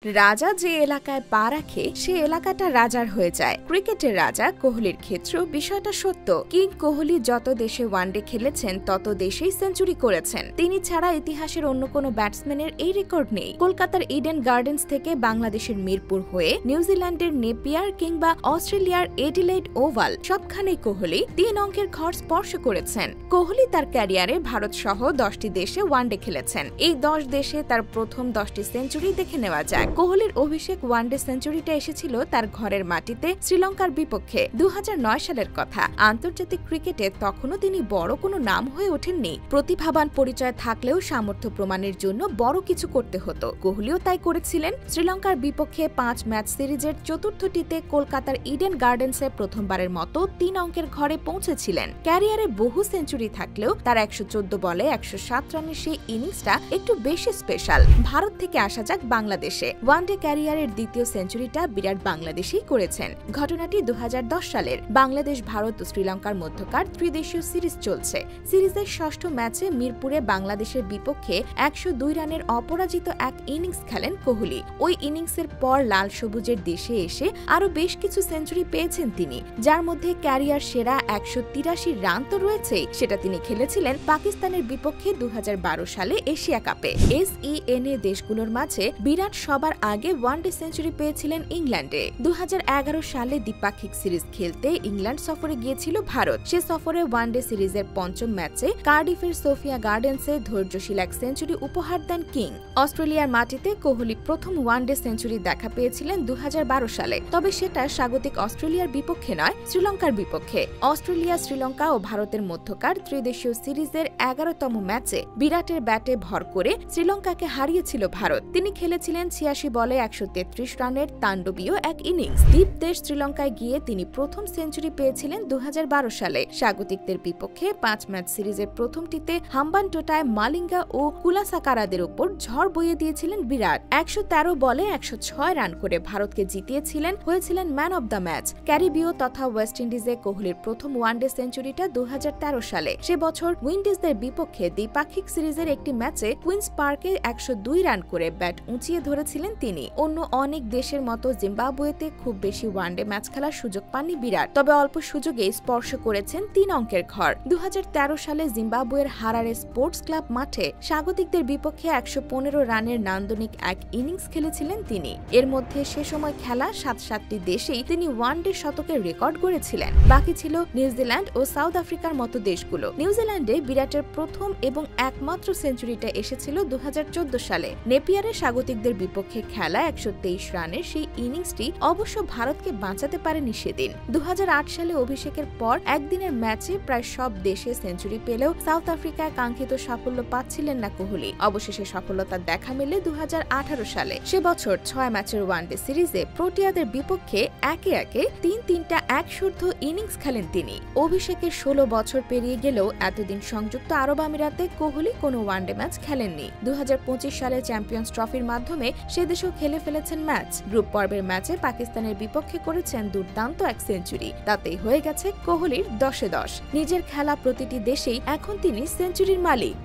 রাজা যে এলাকায় পা রাখে সে এলাকাটা রাজার হয়ে যায়। ক্রিকেটের রাজা কোহলির ক্ষেত্রেও বিষয়টা সত্য। কিং কোহলি যত দেশে ওয়ানডে খেলেছেন তত দেশেই সেঞ্চুরি করেছেন। তিনি ছাড়া ইতিহাসের অন্য কোনো ব্যাটসম্যানের এই রেকর্ড নেই। কলকাতার ইডেন গার্ডেন্স থেকে বাংলাদেশের মিরপুর হয়ে নিউজিল্যান্ডের নেপিয়ার কিংবা অস্ট্রেলিয়ার এডিলেড ওভাল সবখানেই কোহলি 3 অঙ্কের ঘর স্পর্শ করেছেন। কোহলি তার ক্যারিয়ারে ভারত সহ 10টি দেশে ওয়ানডে খেলেছেন। এই 10 দেশে তার প্রথম 10টি সেঞ্চুরি দেখে নেওয়া যায়। কোহলির অভিষেক ওয়ানডে সেঞ্চুরিটা এসেছিল তার ঘরের মাটিতে শ্রীলঙ্কার বিপক্ষে 2009 সালের কথা। আন্তর্জাতিক ক্রিকেটে তখনও তিনি বড় কোনো নাম হয়ে ওঠেননি। প্রতিভাবান পরিচয় থাকলেও সামর্থ্য প্রমাণের জন্য বড় কিছু করতে হতো। কোহলিও তাই করেছিলেন। শ্রীলঙ্কার বিপক্ষে 5 ম্যাচ সিরিজের চতুর্থটিতে কলকাতার ইডেন গার্ডেন্সে প্রথমবারের মতো 3 অঙ্কের ঘরে পৌঁছেছিলেন। ক্যারিয়ারে বহু সেঞ্চুরি থাকলেও তার 114 বলে 107 রানের সেই ইনিংসটা একটু বেশি স্পেশাল। ভারত থেকে আসা যাক বাংলাদেশে। ওয়ানডে ক্যারিয়ারের দ্বিতীয় সেঞ্চুরিটা বিরাট বাংলাদেশেই করেছেন। ঘটনাটি 2010 সালের। বাংলাদেশ, ভারত ও শ্রীলঙ্কার মধ্যকার ত্রিদেশীয় সিরিজ চলছে। সিরিজের ষষ্ঠ ম্যাচে মিরপুরে বাংলাদেশের বিপক্ষে 102 রানের অপরাজিত এক ইনিংস খেলেন কোহলি। ওই ইনিংসের পর লাল সবুজের দেশে এসে আরও বেশ কিছু সেঞ্চুরি পেয়েছেন তিনি, যার মধ্যে ক্যারিয়ার সেরা 183 রান তো রয়েছেই। সেটা তিনি খেলেছিলেন পাকিস্তানের বিপক্ষে 2012 সালে এশিয়া কাপে। SEN দেশগুলোর মাঝে বিরাট সবার আগে ওয়ানডে সেঞ্চুরি পেয়েছিলেন ইংল্যান্ডে। 2011 সালে দ্বিপাক্ষিক সিরিজ খেলতে ইংল্যান্ড সফরে গিয়েছিল ভারত। সে সফরে ওয়ানডে সিরিজের পঞ্চম ম্যাচে কার্ডিফের সোফিয়া গার্ডেন্সে ধৈর্যশীল এক সেঞ্চুরি উপহার দেন কিং। অস্ট্রেলিয়ার মাটিতে কোহলি প্রথম ওয়ানডে সেঞ্চুরি দেখা পেয়েছিলেন 2012 সালে। তবে সেটা স্বাগতিক অস্ট্রেলিয়ার বিপক্ষে নয়, শ্রীলঙ্কার বিপক্ষে। অস্ট্রেলিয়া, শ্রীলঙ্কা ও ভারতের মধ্যকার ত্রিদেশীয় সিরিজের 11তম ম্যাচে বিরাটের ব্যাটে ভর করে শ্রীলঙ্কাকে হারিয়েছিল ভারত। তিনি খেলেছিলেন 86 বলে 133 রানের তাণ্ডবীয় এক ইনিংস। দ্বীপ দেশ শ্রীলঙ্কায় গিয়ে তিনি প্রথম সেঞ্চুরি পেয়েছিলেন 2012 সালে। স্বাগতিকদের বিপক্ষে 5 ম্যাচ সিরিজের প্রথমটিতে হাম্বানটোটায় মালিঙ্গা ও কুলাসাকারাদের উপর ঝড় বইয়ে দিয়েছিলেন বিরাট। 113 বলে 106 রান করে ভারতকে জিতিয়েছিলেন, হয়েছিলেন ম্যান অব দ্য ম্যাচ। ক্যারিবীয় তথা ওয়েস্ট ইন্ডিজে কোহলির প্রথম ওয়ানডে সেঞ্চুরিটা 2013 সালে। সে বছর উইন্ডিজদের বিপক্ষে দ্বিপাক্ষিক সিরিজের একটি ম্যাচে কুইন্স পার্কে 102 রান করে ব্যাট উঁচিয়ে ধরেছিলেন তিনি। অন্য অনেক দেশের মতো জিম্বাবুয়েতে খুব বেশি ওয়ানডে ম্যাচ খেলার সুযোগ পাননি বিরাট, তবে অল্প সুযোগে স্পর্শ করেছেন 3 অঙ্কের ঘর। 2013 সালে জিম্বাবুয়ের হারারে স্পোর্টস ক্লাব মাঠে স্বাগতিকদের বিপক্ষে 115 রানের নান্দনিক এক ইনিংস খেলেছিলেন তিনি। এর মধ্যে সে সময় খেলা 7টি দেশেই তিনি ওয়ানডে শতকের রেকর্ড গড়েছিলেন। বাকি ছিল নিউজিল্যান্ড ও সাউথ আফ্রিকার মতো দেশগুলো। নিউজিল্যান্ডে বিরাটের প্রথম এবং একমাত্র সেঞ্চুরিটা এসেছিল 2014 সালে। নেপিয়ারে স্বাগতিকদের বিপক্ষে খেলা 123 রানের সেই ইনিংসটি অবশ্য ভারতকে বাঁচাতে পারেনি সেদিন। 2008 সালে অভিষেকের পর একদিনের ম্যাচে প্রায় সব দেশে সেঞ্চুরি পেলেও সাউথ আফ্রিকায় কাঙ্ক্ষিত সাফল্য পাচ্ছিলেন না কোহলি। অবশেষে সফলতার দেখা মেলে 2018 সালে। সে বছর 6 ম্যাচের ওয়ানডে সিরিজে প্রোটিয়াদের বিপক্ষে একে একে 3টা একশুদ্ধ ইনিংস খেলেন তিনি। অভিষেকের 16 বছর পেরিয়ে গেলেও এতদিন সংযুক্ত আরব আমিরাতে কোহলি কোনো ওয়ানডে ম্যাচ খেলেননি। 2025 সালে চ্যাম্পিয়ন্স ট্রফির মাধ্যমে সে দেশেও খেলে ফেলেছেন ম্যাচ। গ্রুপ পর্বের ম্যাচে পাকিস্তানের বিপক্ষে করেছেন দুর্দান্ত এক সেঞ্চুরি। তাতেই হয়ে গেছে কোহলির 10-এ 10। নিজের খেলা প্রতিটি দেশেই এখন তিনি সেঞ্চুরির মালিক।